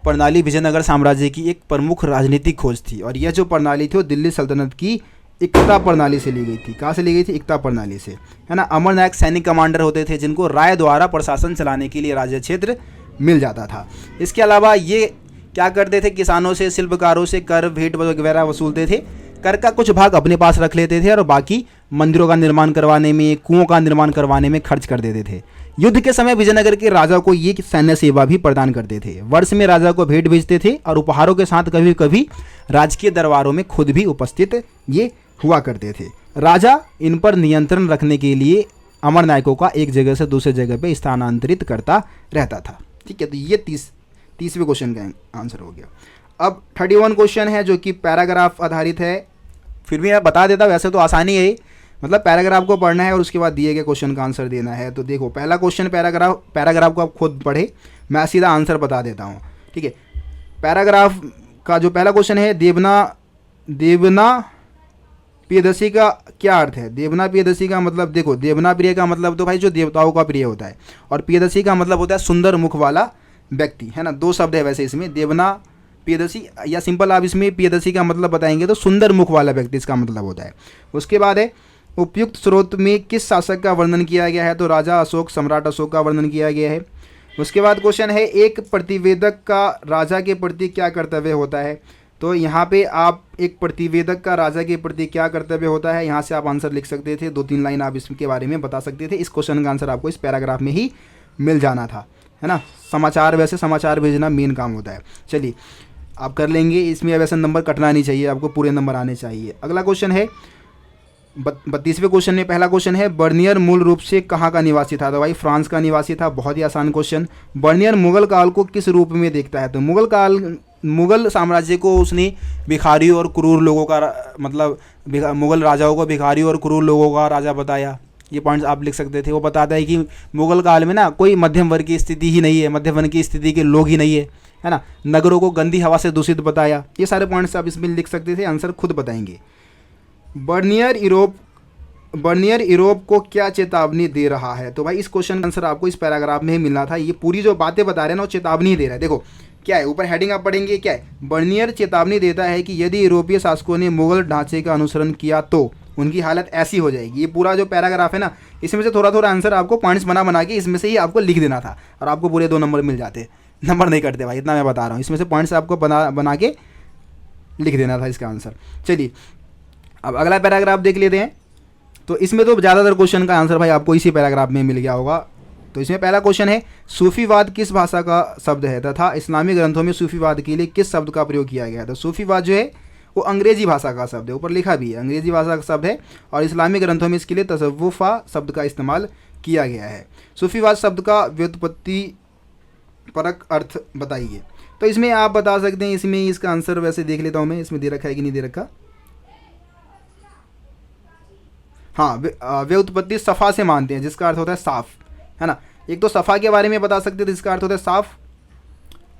Speaker 1: प्रणाली विजयनगर साम्राज्य की एक प्रमुख राजनीतिक खोज थी और यह जो प्रणाली थी वो दिल्ली सल्तनत की एकता प्रणाली से ली गई थी। कहाँ से ली गई थी? एकता प्रणाली से, है ना। अमर नायक सैनिक कमांडर होते थे जिनको राय द्वारा प्रशासन चलाने के लिए राज्य क्षेत्र मिल जाता था। इसके अलावा ये क्या करते थे? किसानों से, शिल्पकारों से कर, भेंट वगैरह वसूलते थे। कर का कुछ भाग अपने पास रख लेते थे और बाकी मंदिरों का निर्माण करवाने में, कुओं का निर्माण करवाने में खर्च कर देते थे। युद्ध के समय विजयनगर के राजा को ये सैन्य सेवा भी प्रदान करते थे। वर्ष में राजा को भेंट भेजते थे और उपहारों के साथ कभी कभी राजकीय दरबारों में खुद भी उपस्थित ये हुआ करते थे। राजा इन पर नियंत्रण रखने के लिए अमर नायकों का एक जगह से दूसरे जगह पे स्थानांतरित करता रहता था। ठीक है, तो ये 30वें क्वेश्चन का आंसर हो गया। अब 31 क्वेश्चन है जो कि पैराग्राफ आधारित है। फिर भी मैं बता देता हूँ, वैसे तो आसानी है, मतलब पैराग्राफ को पढ़ना है और उसके बाद दिए गए क्वेश्चन का आंसर देना है। तो देखो पहला क्वेश्चन पैराग्राफ को आप खुद पढ़े, मैं सीधा आंसर बता देता हूँ। ठीक है, पैराग्राफ का जो पहला क्वेश्चन है, देवना प्रियदर्शी का क्या अर्थ है? देवना प्रियदर्शी का मतलब, देखो देवना प्रिय का मतलब तो भाई जो देवताओं का प्रिय होता है, और प्रियदर्शी का मतलब होता है सुंदर मुख वाला व्यक्ति, है ना। 2 शब्द है वैसे इसमें, देवना प्रियदर्शी, या सिंपल आप इसमें प्रियदर्शी का मतलब बताएंगे तो सुंदर मुख वाला व्यक्ति इसका मतलब होता है। उसके बाद है उपयुक्त स्रोत में किस शासक का वर्णन किया गया है? तो राजा अशोक, सम्राट अशोक का वर्णन किया गया है। उसके बाद क्वेश्चन है एक प्रतिवेदक का राजा के प्रति क्या कर्तव्य होता है? तो यहाँ पे आप एक प्रतिवेदक का राजा के प्रति क्या कर्तव्य होता है, यहाँ से आप आंसर लिख सकते थे। 2-3 लाइन आप इसके बारे में बता सकते थे। इस क्वेश्चन का आंसर आपको इस पैराग्राफ में ही मिल जाना था, है ना। समाचार, वैसे समाचार भेजना मेन काम होता है। चलिए आप कर लेंगे, इसमें वैसे नंबर कटना नहीं चाहिए, आपको पूरे नंबर आने चाहिए। अगला क्वेश्चन है 32वें क्वेश्चन में पहला क्वेश्चन है बर्नियर मूल रूप से कहाँ का निवासी था? तो भाई फ्रांस का निवासी था। बहुत ही आसान क्वेश्चन। बर्नियर मुगल काल को किस रूप में देखता है? तो मुगल साम्राज्य को उसने भिखारी और क्रूर लोगों का, मतलब मुगल राजाओं को भिखारी और क्रूर लोगों का राजा बताया। ये पॉइंट्स आप लिख सकते थे। वो बताता है कि मुगल काल में ना कोई मध्यम वर्ग की स्थिति ही नहीं है, मध्यम वर्ग की स्थिति के लोग ही नहीं है ना। नगरों को गंदी हवा से दूषित बताया। ये सारे पॉइंट्स आप इसमें लिख सकते थे, आंसर खुद बताएंगे। बर्नियर यूरोप को क्या चेतावनी दे रहा है? तो भाई इस क्वेश्चन का आंसर आपको इस पैराग्राफ में ही मिलना था। ये पूरी जो बातें बता रहे हैं ना वो चेतावनी दे रहा है। देखो क्या है, ऊपर हेडिंग आप पढ़ेंगे, क्या है? बर्नियर चेतावनी देता है कि यदि यूरोपीय शासकों ने मुगल ढांचे का अनुसरण किया तो उनकी हालत ऐसी हो जाएगी। ये पूरा जो पैराग्राफ है ना, इसमें से थोड़ा थोड़ा आंसर आपको पॉइंट्स बना के इसमें से ही आपको लिख देना था और आपको पूरे 2 नंबर मिल जाते। नंबर नहीं कटते भाई, इतना मैं बता रहा हूँ। इसमें से पॉइंट्स आपको बना के लिख देना था इसका आंसर। चलिए अब अगला पैराग्राफ देख लेते हैं। तो इसमें तो ज़्यादातर क्वेश्चन का आंसर भाई आपको इसी पैराग्राफ में मिल गया होगा। तो इसमें पहला क्वेश्चन है सूफीवाद किस भाषा का शब्द है तथा इस्लामी ग्रंथों में सूफीवाद के लिए किस शब्द का प्रयोग किया गया है? तो सूफीवाद जो है वो अंग्रेजी भाषा का शब्द है, ऊपर लिखा भी है अंग्रेजी भाषा का शब्द है, और इस्लामी ग्रंथों में इसके लिए तसव्वुफा शब्द का इस्तेमाल किया गया है। सूफीवाद शब्द का व्युत्पत्ति परक अर्थ बताइए। तो इसमें आप बता सकते हैं, इसमें इसका आंसर वैसे देख लेता हूँ मैं, इसमें दे रखा है कि नहीं दे रखा। हाँ, व्युत्पत्ति सफ़ा से मानते हैं जिसका अर्थ होता है साफ, है ना। एक तो सफ़ा के बारे में बता सकते थे जिसका अर्थ होता है साफ,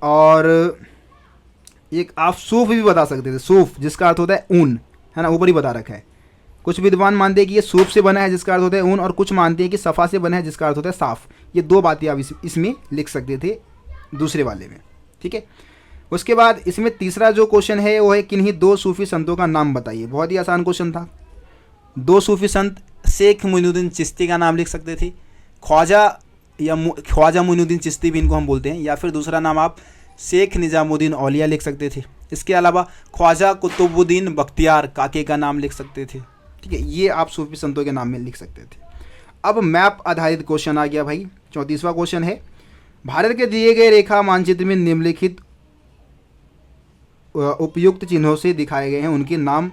Speaker 1: और एक आप सूफ भी बता सकते थे, सूफ जिसका अर्थ होता है ऊन, है ना, ऊपर ही बता रखा है। कुछ विद्वान मानते हैं कि ये सूफ से बना है जिसका अर्थ होता है ऊन, और कुछ मानते हैं कि सफ़ा से बना है जिसका अर्थ होता है साफ। ये 2 बातें आप इसमें लिख सकते थे दूसरे वाले में, ठीक है। उसके बाद इसमें तीसरा जो क्वेश्चन है वो है किन्हीं 2 सूफी संतों का नाम बताइए। बहुत ही आसान क्वेश्चन था। 2 सूफी संत, शेख मोइनुद्दीन चिश्ती का नाम लिख सकते थे, ख्वाजा मोइनुद्दीन चिश्ती भी इनको हम बोलते हैं, या फिर दूसरा नाम आप शेख निजामुद्दीन औलिया लिख सकते थे। इसके अलावा ख्वाजा कुतुबुद्दीन बख्तियार काके का नाम लिख सकते थे, ठीक है। ये आप सूफी संतों के नाम में लिख सकते थे। अब मैप आधारित क्वेश्चन आ गया भाई। 34वां क्वेश्चन है भारत के दिए गए रेखा मानचित्र में निम्नलिखित उपयुक्त चिन्हों से दिखाए गए हैं उनके नाम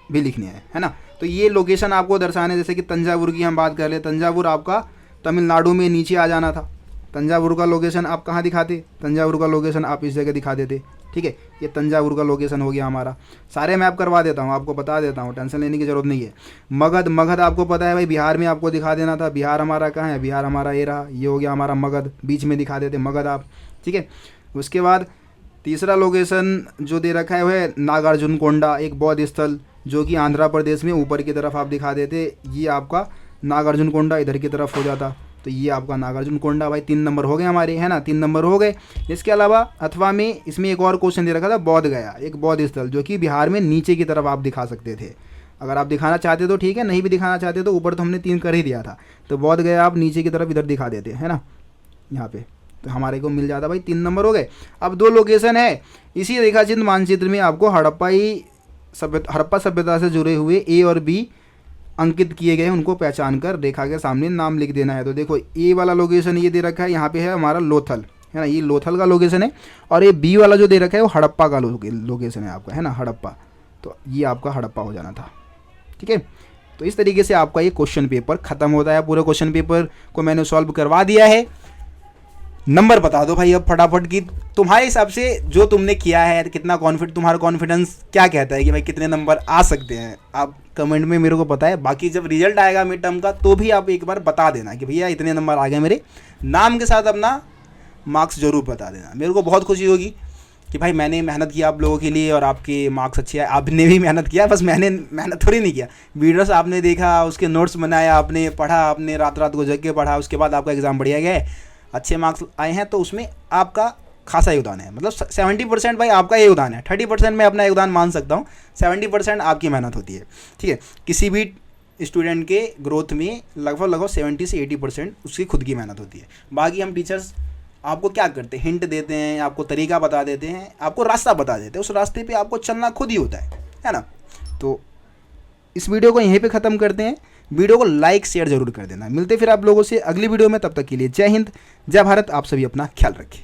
Speaker 1: भी लिखने हैं, है ना। तो ये लोकेशन आपको दर्शाने, जैसे कि तंजावुर की हम बात कर ले, तंजावुर आपका तमिलनाडु में नीचे आ जाना था। तंजावुर का लोकेशन आप कहाँ दिखाते, तंजावुर का लोकेशन आप इस जगह दिखा देते, ठीक है। ये तंजावुर का लोकेशन हो गया हमारा। सारे मैप करवा देता हूँ, आपको बता देता हूँ, टेंशन लेने की ज़रूरत नहीं है। मगध, मगध आपको पता है भाई बिहार में आपको दिखा देना था। बिहार हमारा कहाँ है, बिहार हमारा ये रहा, ये हो गया हमारा मगध, बीच में दिखा देते मगध आप, ठीक है। उसके बाद तीसरा लोकेशन जो दे रखा है वह है नागार्जुन कोंडा, एक बौद्ध स्थल जो कि आंध्र प्रदेश में ऊपर की तरफ आप दिखा देते। ये आपका नागार्जुन कोंडा इधर की तरफ हो जाता, तो ये आपका नागार्जुन कोंडा भाई। 3 नंबर हो गए हमारे, है ना, 3 नंबर हो गए। इसके अलावा अथवा में इसमें एक और क्वेश्चन दे रखा था बौद्ध गया, एक बौद्ध स्थल जो कि बिहार में नीचे की तरफ आप दिखा सकते थे। अगर आप दिखाना चाहते तो ठीक है, नहीं भी दिखाना चाहते तो ऊपर तो हमने 3 कर ही दिया था, तो बौद्ध गया आप नीचे की तरफ इधर दिखा देते, है ना, यहाँ पे, तो हमारे को मिल जाता भाई। 3 नंबर हो गए। अब 2 लोकेशन है इसी रेखाचित्र मानचित्र में आपको हड़प्पा सभ्यता से जुड़े हुए ए और बी अंकित किए गए, उनको पहचान कर रेखा के सामने नाम लिख देना है। तो देखो ए वाला लोकेशन ये दे रखा है, यहाँ पे है हमारा लोथल, है ना, ये लोथल का लोकेशन है। और ये बी वाला जो दे रखा है वो हड़प्पा का लोकेशन है आपका, है ना, हड़प्पा। तो ये आपका हड़प्पा हो जाना था, ठीक है। तो इस तरीके से आपका ये क्वेश्चन पेपर खत्म होता है। पूरे क्वेश्चन पेपर को मैंने सॉल्व करवा दिया है। नंबर बता दो भाई अब फटाफट की, तुम्हारे हिसाब से जो तुमने किया है कितना तुम्हारा कॉन्फिडेंस क्या कहता है कि भाई कितने नंबर आ सकते हैं, आप कमेंट में मेरे को पता है। बाकी जब रिजल्ट आएगा मिड टर्म का तो भी आप एक बार बता देना कि भैया इतने नंबर आ गए मेरे, नाम के साथ अपना मार्क्स जरूर बता देना। मेरे को बहुत खुशी होगी कि भाई मैंने मेहनत किया आप लोगों के लिए और आपके मार्क्स अच्छे आए। आपने भी मेहनत किया, बस मैंने मेहनत थोड़ी नहीं किया। वीडियोस आपने देखा, उसके नोट्स बनाया, आपने पढ़ा, आपने रात रात को जग के पढ़ा, उसके बाद आपका एग्ज़ाम बढ़िया गया, अच्छे मार्क्स आए हैं, तो उसमें आपका खासा योगदान है। मतलब 70% भाई आपका योगदान है, 30% मैं अपना योगदान मान सकता हूँ, 70% आपकी मेहनत होती है, ठीक है। किसी भी स्टूडेंट के ग्रोथ में लगभग 70 से 80% उसकी खुद की मेहनत होती है। बाकी हम टीचर्स आपको क्या करते हैं, हिंट देते हैं, आपको तरीका बता देते हैं, आपको रास्ता बता देते हैं, उस रास्ते पे आपको चलना खुद ही होता है ना। तो इस वीडियो को यहीं पे ख़त्म करते हैं। वीडियो को लाइक शेयर जरूर कर देना। मिलते फिर आप लोगों से अगली वीडियो में, तब तक के लिए जय हिंद, जय भारत। आप सभी अपना ख्याल रखें।